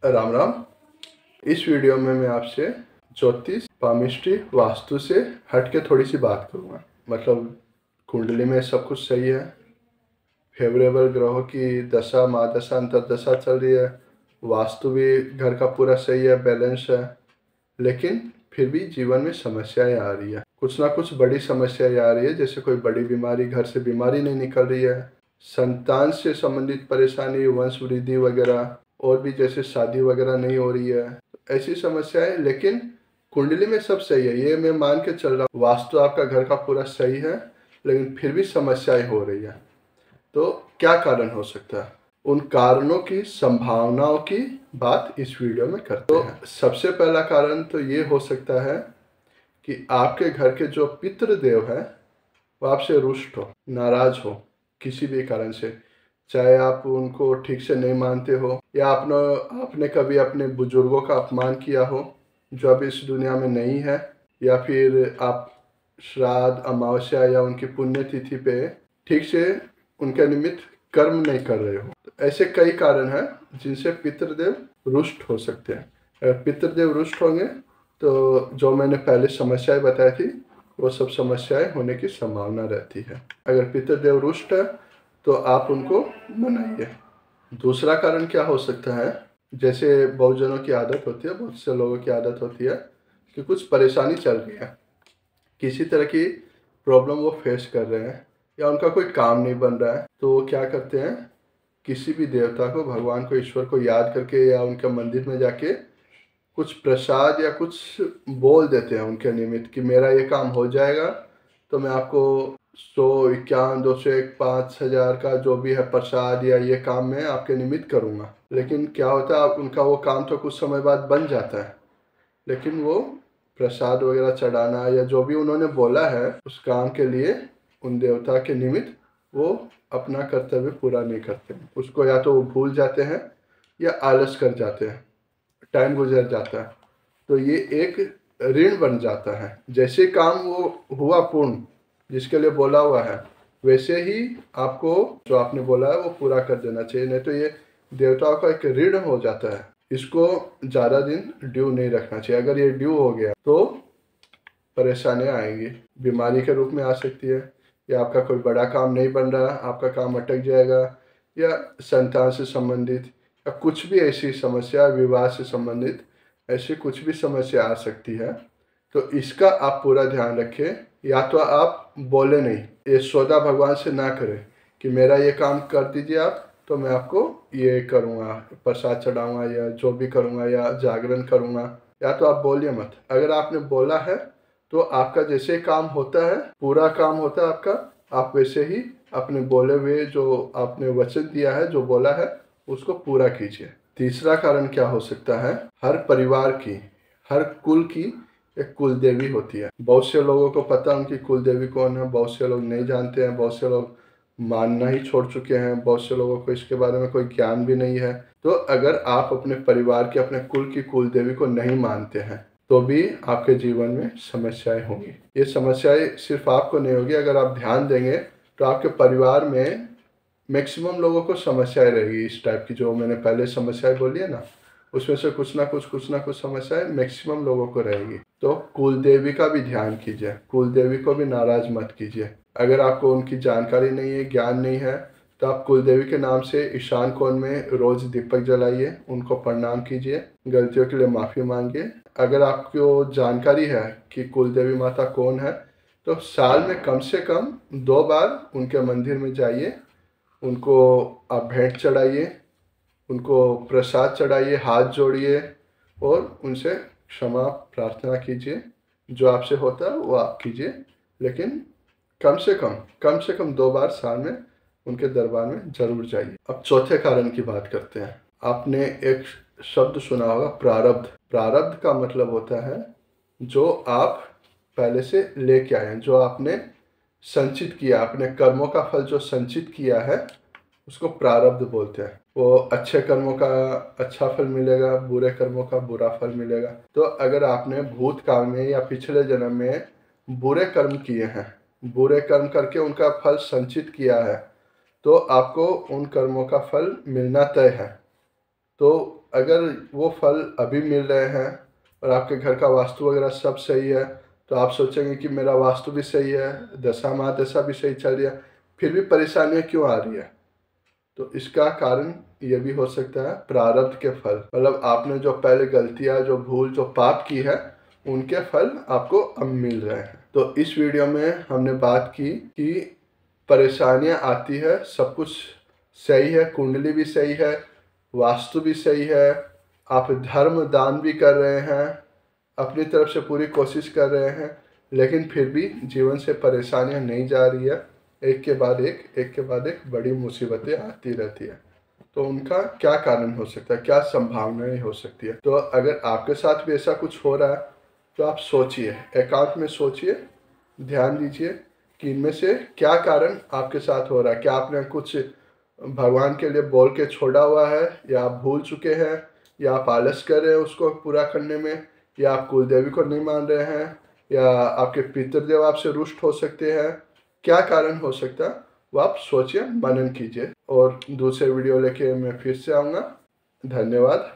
राम राम। इस वीडियो में मैं आपसे ज्योतिष, पामिस्ट्री, वास्तु से हट के थोड़ी सी बात करूँगा। मतलब कुंडली में सब कुछ सही है, फेवरेबल ग्रहों की दशा, महादशा, अंतरदशा चल रही है, वास्तु भी घर का पूरा सही है, बैलेंस है, लेकिन फिर भी जीवन में समस्याएं आ रही है। कुछ ना कुछ बड़ी समस्याएं आ रही है, जैसे कोई बड़ी बीमारी, घर से बीमारी नहीं निकल रही है, संतान से संबंधित परेशानी, वंश वृद्धि वगैरह, और भी जैसे शादी वगैरह नहीं हो रही है, ऐसी समस्याएं। लेकिन कुंडली में सब सही है, ये मैं मान के चल रहा हूँ। वास्तु आपका घर का पूरा सही है, लेकिन फिर भी समस्याएं हो रही है। तो क्या कारण हो सकता है? उन कारणों की संभावनाओं की बात इस वीडियो में करते हैं। सबसे पहला कारण तो ये हो सकता है कि आपके घर के जो पितृदेव है वो आपसे रुष्ट हो, नाराज हो किसी भी कारण से। चाहे आप उनको ठीक से नहीं मानते हो, या आपने कभी अपने बुजुर्गों का अपमान किया हो जो अब इस दुनिया में नहीं है, या फिर आप श्राद्ध, अमावस्या या उनकी पुण्यतिथि पे ठीक से उनके निमित्त कर्म नहीं कर रहे हो। तो ऐसे कई कारण हैं जिनसे पितृदेव रुष्ट हो सकते हैं। अगर पितृदेव रुष्ट होंगे तो जो मैंने पहले समस्याएं बताई थी वो सब समस्याएं होने की संभावना रहती है। अगर पितृदेव रुष्ट है तो आप उनको मनाइए। दूसरा कारण क्या हो सकता है? जैसे बहुत जनों की आदत होती है, बहुत से लोगों की आदत होती है कि कुछ परेशानी चल रही है, किसी तरह की प्रॉब्लम वो फेस कर रहे हैं, या उनका कोई काम नहीं बन रहा है, तो वो क्या करते हैं, किसी भी देवता को, भगवान को, ईश्वर को याद करके या उनके मंदिर में जाके कुछ प्रसाद या कुछ बोल देते हैं उनके निमित्त कि मेरा ये काम हो जाएगा तो मैं आपको 100, 51, 201, 5,000 का जो भी है प्रसाद या ये काम मैं आपके निमित्त करूँगा। लेकिन क्या होता है, उनका वो काम तो कुछ समय बाद बन जाता है, लेकिन वो प्रसाद वगैरह चढ़ाना या जो भी उन्होंने बोला है उस काम के लिए उन देवता के निमित्त वो अपना कर्तव्य पूरा नहीं करते हैं। उसको या तो वो भूल जाते हैं या आलस कर जाते हैं, टाइम गुजर जाता है, तो ये एक ऋण बन जाता है। जैसे काम वो हुआ पूर्ण जिसके लिए बोला हुआ है, वैसे ही आपको जो आपने बोला है वो पूरा कर देना चाहिए, नहीं तो ये देवताओं का एक ऋण हो जाता है। इसको ज़्यादा दिन ड्यू नहीं रखना चाहिए। अगर ये ड्यू हो गया तो परेशानियां आएंगी, बीमारी के रूप में आ सकती है, या आपका कोई बड़ा काम नहीं बन रहा, आपका काम अटक जाएगा, या संतान से संबंधित या कुछ भी ऐसी समस्या, विवाह से संबंधित ऐसी कुछ भी समस्या आ सकती है। तो इसका आप पूरा ध्यान रखें। या तो आप बोले नहीं, ये सौदा भगवान से ना करें कि मेरा ये काम कर दीजिए आप तो मैं आपको ये करूँगा, प्रसाद चढ़ाऊँगा या जो भी करूँगा या जागरण करूँगा। या तो आप बोलिए मत। अगर आपने बोला है तो आपका जैसे काम होता है, पूरा काम होता है आपका, आप वैसे ही अपने बोले हुए जो आपने वचन दिया है, जो बोला है, उसको पूरा कीजिए। तीसरा कारण क्या हो सकता है? हर परिवार की, हर कुल की एक कुल देवी होती है। बहुत से लोगों को पता है उनकी कुल देवी कौन है, बहुत से लोग नहीं जानते हैं, बहुत से लोग मानना ही छोड़ चुके हैं, बहुत से लोगों को इसके बारे में कोई ज्ञान भी नहीं है। तो अगर आप अपने परिवार के, अपने कुल की कुल देवी को नहीं मानते हैं तो भी आपके जीवन में समस्याएं होंगी। ये समस्याएं सिर्फ आपको नहीं होगी, अगर आप ध्यान देंगे तो आपके परिवार में मैक्सिमम लोगों को समस्याएं रहेगी। इस टाइप की जो मैंने पहले समस्याएं बोली है ना, उसमें से कुछ ना कुछ समस्याएं मैक्सिमम लोगों को रहेगी। तो कुल देवी का भी ध्यान कीजिए, कुल देवी को भी नाराज मत कीजिए। अगर आपको उनकी जानकारी नहीं है, ज्ञान नहीं है, तो आप कुल देवी के नाम से ईशान कोण में रोज दीपक जलाइए, उनको प्रणाम कीजिए, गलतियों के लिए माफ़ी मांगिए। अगर आपको जानकारी है कि कुल देवी माता कौन है तो साल में कम से कम 2 बार उनके मंदिर में जाइए, उनको आप भेंट चढ़ाइए, उनको प्रसाद चढ़ाइए, हाथ जोड़िए और उनसे क्षमा प्रार्थना कीजिए। जो आपसे होता है वो आप कीजिए, लेकिन कम से कम 2 बार साल में उनके दरबार में जरूर जाइए। अब चौथे कारण की बात करते हैं। आपने एक शब्द सुना होगा, प्रारब्ध। प्रारब्ध का मतलब होता है जो आप पहले से लेके आए हैं, जो आपने संचित किया, अपने कर्मों का फल जो संचित किया है उसको प्रारब्ध बोलते हैं। वो अच्छे कर्मों का अच्छा फल मिलेगा, बुरे कर्मों का बुरा फल मिलेगा। तो अगर आपने भूतकाल में या पिछले जन्म में बुरे कर्म किए हैं, बुरे कर्म करके उनका फल संचित किया है, तो आपको उन कर्मों का फल मिलना तय है। तो अगर वो फल अभी मिल रहे हैं और आपके घर का वास्तु वगैरह सब सही है तो आप सोचेंगे कि मेरा वास्तु भी सही है, दशा महादशा भी सही चल रही है, फिर भी परेशानियां क्यों आ रही है। तो इसका कारण ये भी हो सकता है प्रारब्ध के फल, मतलब आपने जो पहले गलतियां, जो भूल, जो पाप की है, उनके फल आपको अब मिल रहे हैं। तो इस वीडियो में हमने बात की कि परेशानियां आती है, सब कुछ सही है, कुंडली भी सही है, वास्तु भी सही है, आप धर्म दान भी कर रहे हैं, अपनी तरफ से पूरी कोशिश कर रहे हैं, लेकिन फिर भी जीवन से परेशानियां नहीं जा रही है। एक के बाद एक बड़ी मुसीबतें आती रहती है। तो उनका क्या कारण हो सकता है, क्या संभावनाएं हो सकती है। तो अगर आपके साथ भी ऐसा कुछ हो रहा है तो आप सोचिए, एकांत में सोचिए, ध्यान दीजिए कि इनमें से क्या कारण आपके साथ हो रहा है। क्या आपने कुछ भगवान के लिए बोल के छोड़ा हुआ है, या आप भूल चुके हैं, या आप आलस कर रहे हैं उसको पूरा करने में, या आप कुलदेवी को नहीं मान रहे हैं, या आपके पितृदेव आपसे रुष्ट हो सकते हैं। क्या कारण हो सकता है वो आप सोचिए, मनन कीजिए, और दूसरे वीडियो लेके मैं फिर से आऊँगा। धन्यवाद।